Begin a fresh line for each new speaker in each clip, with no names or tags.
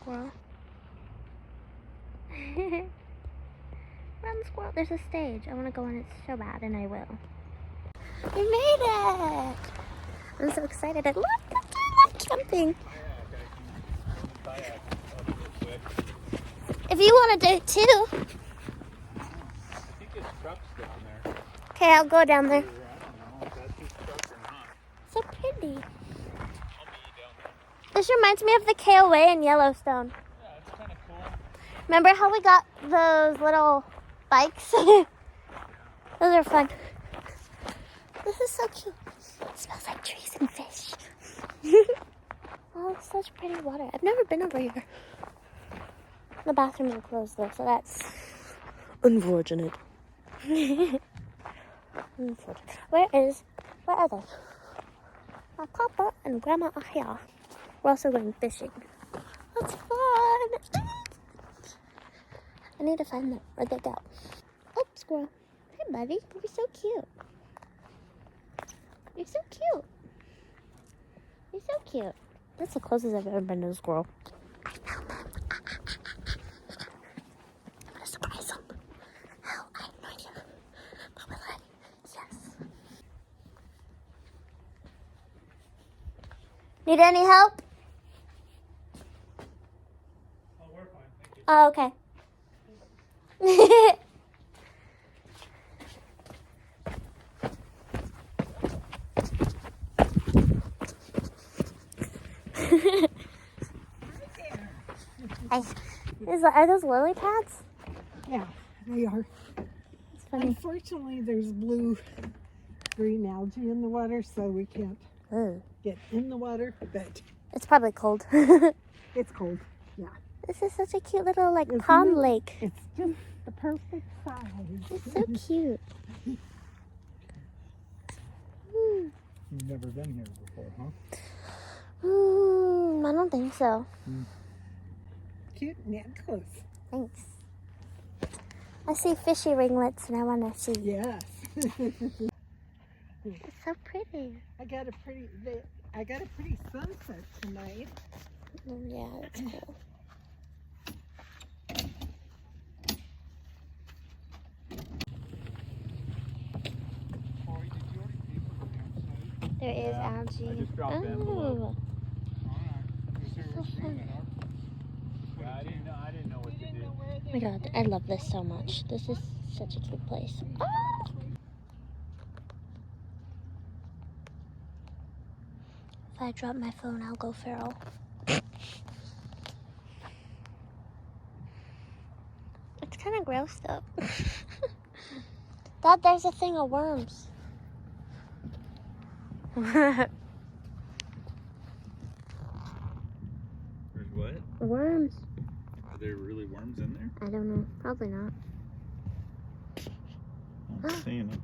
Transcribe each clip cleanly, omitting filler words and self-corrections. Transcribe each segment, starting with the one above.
squirrel. Run, squirrel. There's a stage. I want to go on it so bad, and I will. We made it! I'm so excited. I love jumping. If you want to do it too.
I think there's trucks down there.
Okay, I'll go down there.
I don't know if that's his truck or not.
So pretty.
I'll meet you down there.
This reminds me of the KOA in Yellowstone.
Yeah, it's kind of cool.
Remember how we got those little bikes? Those are fun. This is so cute. It smells like trees and fish. Oh, it's such pretty water. I've never been over here. The bathrooms are closed though, so that's unfortunate. Unfortunate. Where are they? My papa and grandma are here. We're also going fishing. That's fun. I need to find them. Where'd they go? Oh, squirrel. Hey, buddy. You're so cute. You're so cute. You're so cute. That's the closest I've ever been to a squirrel. I found them. I'm gonna surprise them. How? I have no idea. But will I? Yes. Need any help?
Oh, we're fine. Thank you.
Oh, okay. Are those lily pads?
Yeah, they are.
It's funny.
Unfortunately, there's blue-green algae in the water, so we can't
Ooh.
get in the water, but
It's probably cold.
it's cold. Yeah.
This is such a cute little
Isn't
pond
it?
lake.
It's just the perfect size.
It's so cute.
You've never been here before, huh?
I don't think so.
Cute and yet close.
Thanks. I see fishy ringlets and I want to see.
Yes.
It's so pretty.
I got a pretty sunset tonight.
Yeah, that's cool.
Corey, did you already pay for the campsite?
There is
Yeah,
algae.
I just dropped the envelope.
So fun.
Yeah, I didn't know what to do.
Oh my god, I love this so much. This is such a cute place. Ah! If I drop my phone, I'll go feral. It's kind of gross though. Dad, there's a thing of worms.
There's what?
Worms.
Are there really worms in there?
I don't know. Probably not.
I'm not seeing it.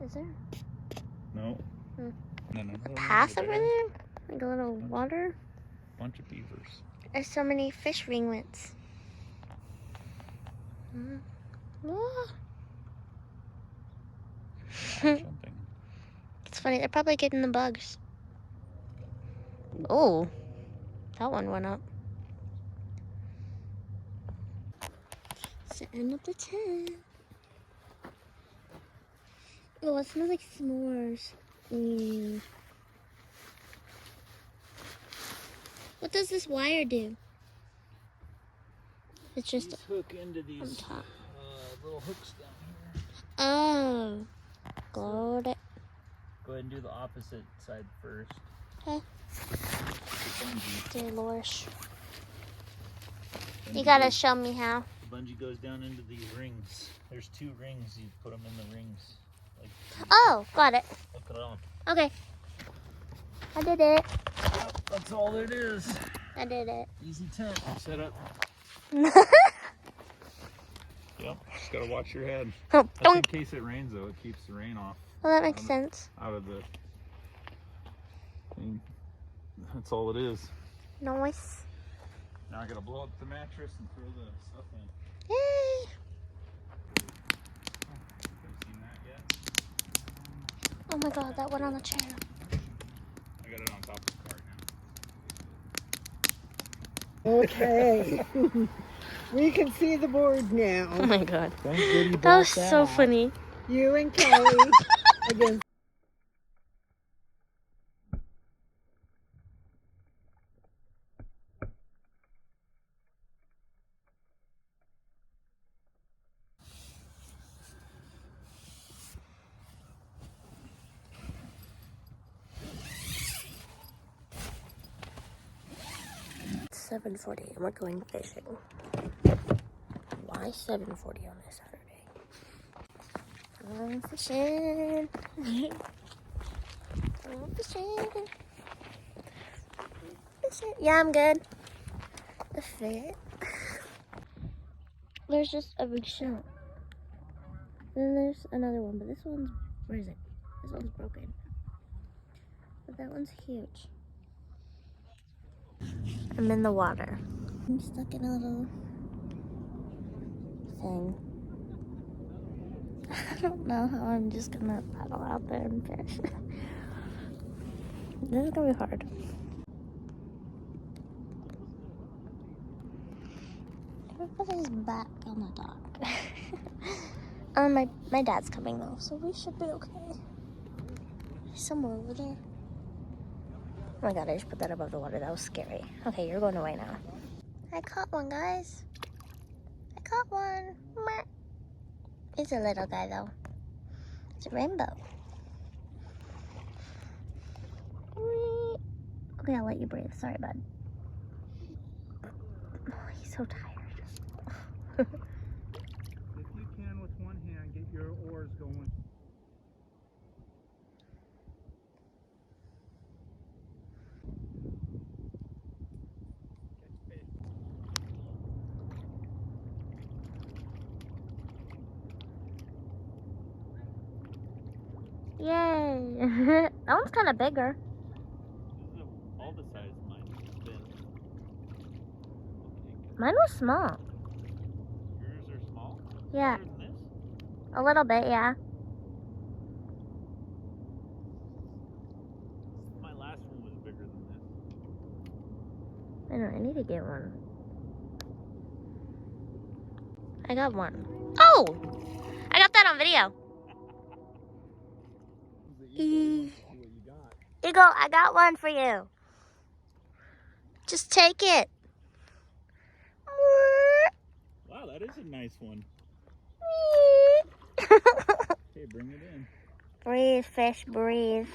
Is there?
No.
Hmm.
No.
A path over there? Like a little water?
Bunch of beavers.
There's so many fish ringlets. Ah.
Jumping.
It's funny, they're probably getting the bugs. Oh, that one went up. Setting up the tent. Oh, it smells like s'mores. Ew. What does this wire do? It's just
These hook into
on
these
top.
little hooks down here.
Oh, got it.
Go ahead and do the opposite side first.
Okay.
The
Dear Lorish.
bungee.
You gotta show me how.
The bungee goes down into these rings. There's 2 rings. You put them in the rings. Like,
Oh, got it.
hook it on.
Okay. I did it.
Yep, that's all it is.
I did it.
Easy tent. Set up. Yep. Just gotta watch your head.
Oh,
That's in
don't.
case it rains, though. It keeps the rain off
Well, that makes sense.
out of the thing. That's all it is.
Nice.
Now I gotta blow up the mattress and throw the stuff in.
Yay.
Haven't seen that yet.
Oh my god, that went on the chair.
I got it on top of the cart
Okay. We can see the board
Oh
now.
my god.
Thank goody
That
brought
was so funny.
You and Kelly against.
It's 7:40 and we're going fishing. Why 7:40 on a Saturday? I'm fishing. I'm fishing. Fishing. Yeah, I'm good. The fit. There's just a big shell. Then there's another one, but this one's, where is it? This one's broken. But that one's huge. I'm in the water. I'm stuck in a little thing. I don't know how I'm just gonna paddle out there and fish. This is gonna be hard. Everybody's back on the dock. My dad's coming though, so we should be okay. He's somewhere over there. Oh my god, I just put that above the water. That was scary. Okay, you're going away now. I caught one, guys. I caught one. Meh. It's a little guy though. It's a rainbow. Whee. Okay, I'll let you breathe. Sorry, bud. Oh, he's so tired.
If you can with one hand, get your oars going.
Yay! That one's kind of bigger.
This is all the size mine's been.
Mine was small.
Yours are small?
Yeah,
Smaller than this?
a little bit, yeah.
My last one was bigger than this.
I know, I need to get one. I got one. Oh! I got that on video. Eagle, I got one for you. Just take it.
Wow, that is a nice one. Okay, bring it in.
Breathe, fish, breathe.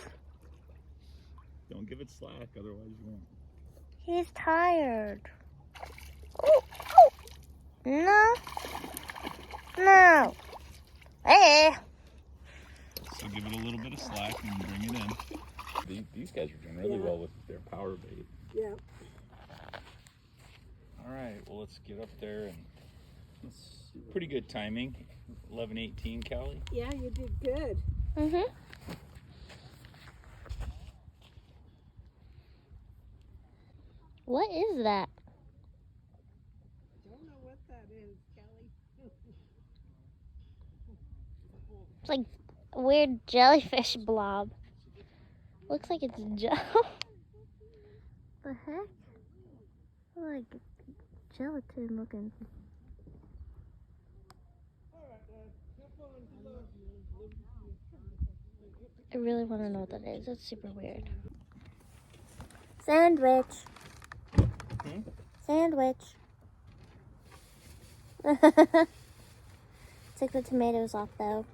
Don't give it slack, otherwise you won't.
He's tired. Oh, oh. No. No. Hey.
So give it a little bit of slack and bring it in. These guys are doing really well with their power bait.
Yeah.
All right, well, let's get up there and pretty good timing. 11:18, Callie.
Yeah, you did good.
Mm-hmm. What is that?
Don't know what that is, Kelly.
It's like a weird jellyfish blob. Looks like it's gel. The heck? Like gelatin looking. I really want to know what that is. That's super weird. Sandwich. Sandwich. Took the tomatoes off though.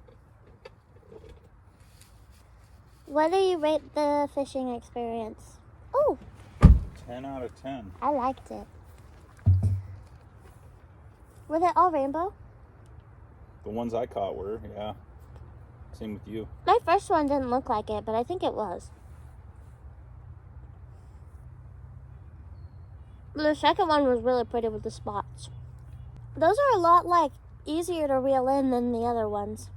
What do you rate the fishing experience? Oh,
10 out of 10.
I liked it. Were they all rainbow?
The ones I caught were, yeah. Same with you.
My first one didn't look like it, but I think it was. The second one was really pretty with the spots. Those are a lot like easier to reel in than the other ones.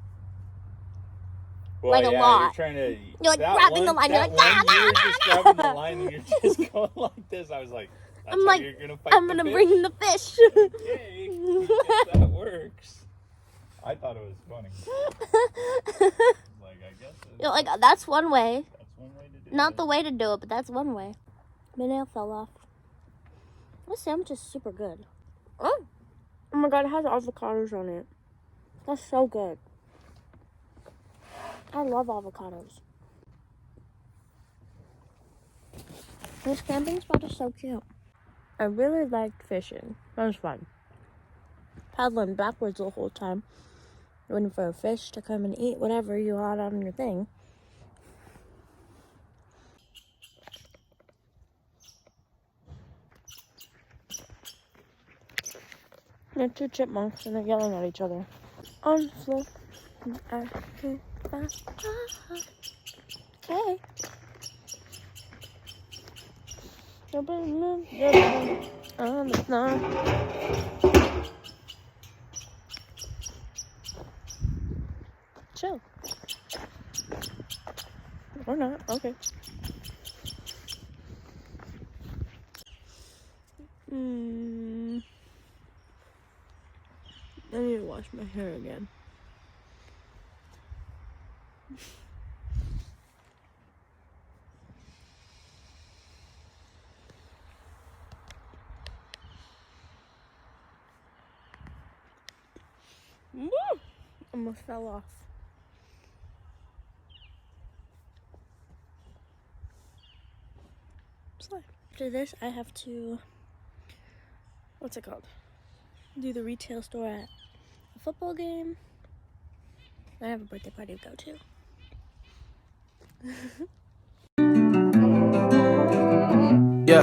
Well,
Like a
yeah,
lot.
You're trying to.
You're like
that
grabbing the
one-
line, you're
that
like,
one,
"Ah,
you were
ah,
just
ah."
grabbing the line and you're just going like this. I was like, that's
I'm
how
like,
you're gonna fight
I'm
the
gonna
fish?
bring the fish.
Okay, if that works. I thought it was funny. Like, I guess
You're like, that's one way.
that's one way to do
Not
it.
the way to do it, but that's one way. My nail fell off. This sandwich is super good. Oh my god, it has avocados on it. That's so good. I love avocados. This camping spot is so cute. I really liked fishing. That was fun. Paddling backwards the whole time, waiting for a fish to come and eat whatever you had on your thing. They're two chipmunks and they're yelling at each other. On the floor. Hey. On the floor. Chill. Or not. Okay. I need to wash my hair again. Almost fell off. So after this, I have to, what's it called? Do the retail store at a football game. I have a birthday party to go to.
Yeah.